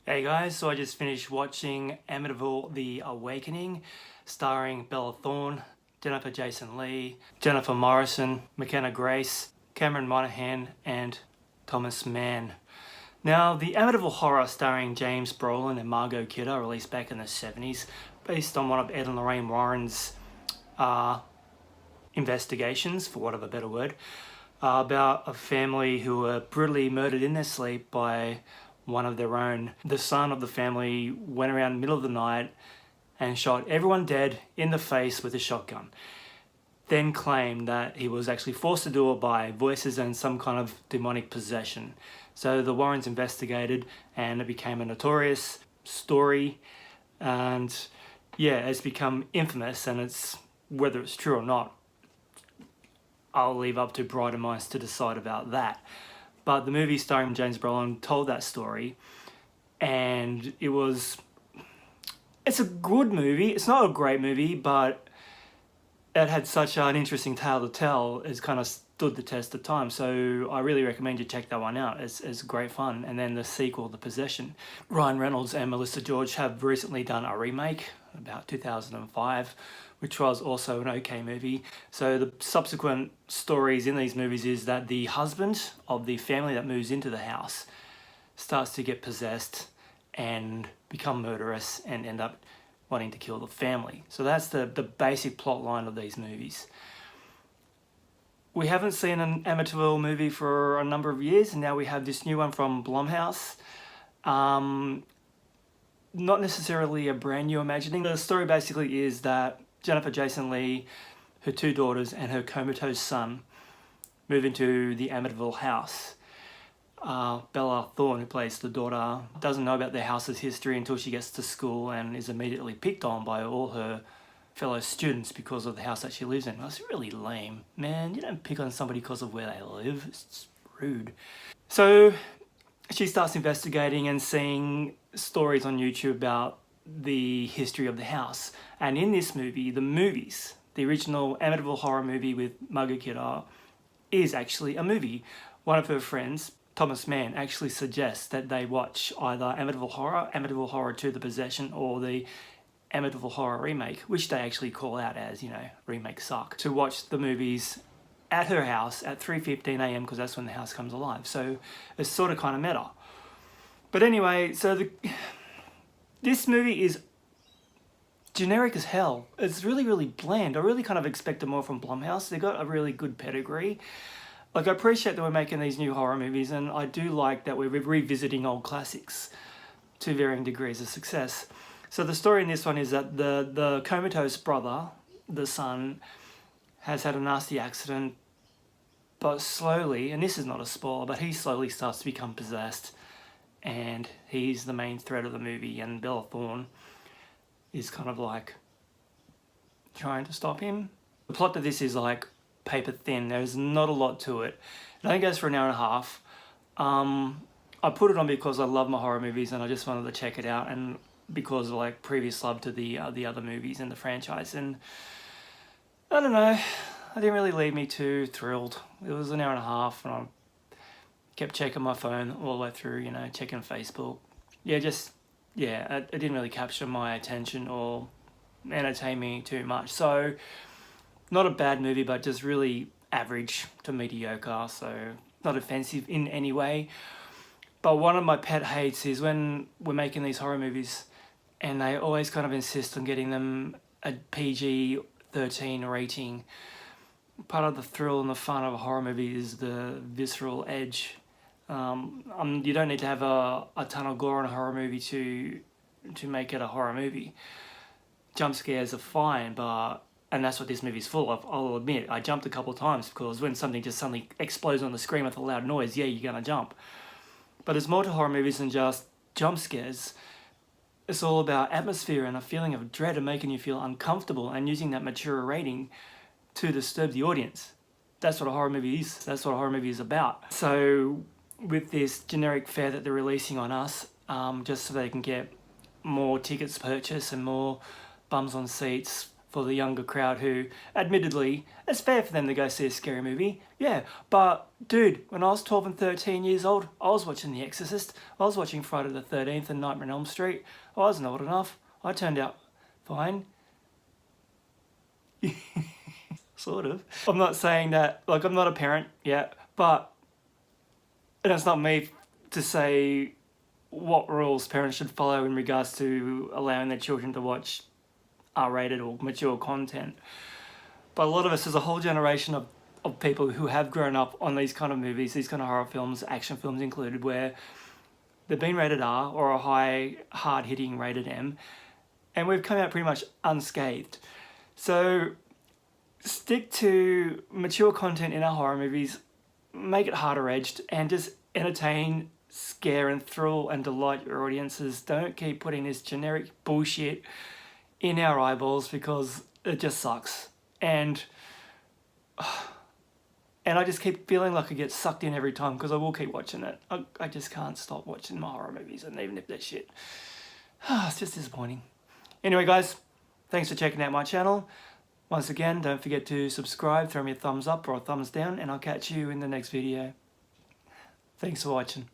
Hey guys, so I just finished watching Amityville The Awakening, starring Bella Thorne, Jennifer Jason Leigh, Jennifer Morrison, McKenna Grace, Cameron Monaghan, and Thomas Mann. Now, the Amityville Horror starring James Brolin and Margot Kidder, released back in the 70s, based on one of Ed and Lorraine Warren's investigations, for want of a better word, about a family who were brutally murdered in their sleep by one of their own. The son of the family went around the middle of the night and shot everyone dead in the face with a shotgun. Then claimed that he was actually forced to do it by voices and some kind of demonic possession. So the Warrens investigated and it became a notorious story, and yeah, it's become infamous, and it's, whether it's true or not, I'll leave up to brighter minds to decide about that. But the movie starring James Brolin told that story, and it's a good movie. It's not a great movie, but it had such an interesting tale to tell. It's kind of stood the test of time. So I really recommend you check that one out. It's great fun. And then the sequel, The Possession. Ryan Reynolds and Melissa George have recently done a remake, about 2005, which was also an okay movie. So the subsequent stories in these movies is that the husband of the family that moves into the house starts to get possessed and become murderous and end up wanting to kill the family. So that's the basic plot line of these movies. We haven't seen an Amityville movie for a number of years, and now we have this new one from Blumhouse. Not necessarily a brand new imagining. The story basically is that Jennifer Jason Leigh, her two daughters, and her comatose son move into the Amityville house. Bella Thorne, who plays the daughter, doesn't know about their house's history until she gets to school and is immediately picked on by all her fellow students because of the house that she lives in. That's really lame. Man, you don't pick on somebody because of where they live. It's rude. So she starts investigating and seeing stories on YouTube about the history of the house. And in this movie, the original Amityville horror movie with Margot Kidder, is actually a movie. One of her friends, Thomas Mann, actually suggests that they watch either Amityville Horror 2: The Possession, or the Amityville Horror remake, which they actually call out as, remakes suck, to watch the movies at her house at 3:15 a.m. because that's when the house comes alive. So it's sort of kind of meta. But anyway, so this movie is generic as hell. It's really, really bland. I really kind of expected more from Blumhouse. They got a really good pedigree. Like, I appreciate that we're making these new horror movies, and I do like that we're revisiting old classics to varying degrees of success. So the story in this one is that the comatose brother, the son, has had a nasty accident, but slowly, and this is not a spoiler, but he slowly starts to become possessed, and he's the main thread of the movie, and Bella Thorne is kind of like trying to stop him. The plot of this is like paper thin. There's not a lot to it. It only goes for an hour and a half. I put it on because I love my horror movies and I just wanted to check it out, and because of like previous love to the other movies in the franchise. And I don't know, it didn't really leave me too thrilled. It was an hour and a half and I kept checking my phone all the way through, checking Facebook. It didn't really capture my attention or entertain me too much. So not a bad movie, but just really average to mediocre, so not offensive in any way. But one of my pet hates is when we're making these horror movies and they always kind of insist on getting them a PG-13 rating. Part of the thrill and the fun of a horror movie is the visceral edge. You don't need to have a ton of gore in a horror movie to make it a horror movie. Jump scares are fine, and that's what this movie's full of. I'll admit, I jumped a couple of times because when something just suddenly explodes on the screen with a loud noise, yeah, you're gonna jump. But there's more to horror movies than just jump scares. It's all about atmosphere and a feeling of dread and making you feel uncomfortable and using that mature rating to disturb the audience. That's what a horror movie is. That's what a horror movie is about. So with this generic fare that they're releasing on us, just so they can get more tickets purchased and more bums on seats for the younger crowd who, admittedly, it's fair for them to go see a scary movie, yeah, but dude, when I was 12 and 13 years old, I was watching The Exorcist, I was watching Friday the 13th and Nightmare on Elm Street. I wasn't old enough. I turned out fine. Sort of. I'm not saying that, like, I'm not a parent yet, but it's not me to say what rules parents should follow in regards to allowing their children to watch R-rated or mature content. But a lot of us, there's a whole generation of people who have grown up on these kind of movies, these kind of horror films, action films included, where they've been rated R or a high, hard-hitting rated M, and we've come out pretty much unscathed. So stick to mature content in our horror movies, make it harder edged, and just entertain, scare and thrill and delight your audiences. Don't keep putting this generic bullshit in our eyeballs because it just sucks. And I just keep feeling like I get sucked in every time because I will keep watching it. I just can't stop watching my horror movies, and even if they're shit. It's just disappointing. Anyway, guys, thanks for checking out my channel. Once again, don't forget to subscribe, throw me a thumbs up or a thumbs down, and I'll catch you in the next video. Thanks for watching.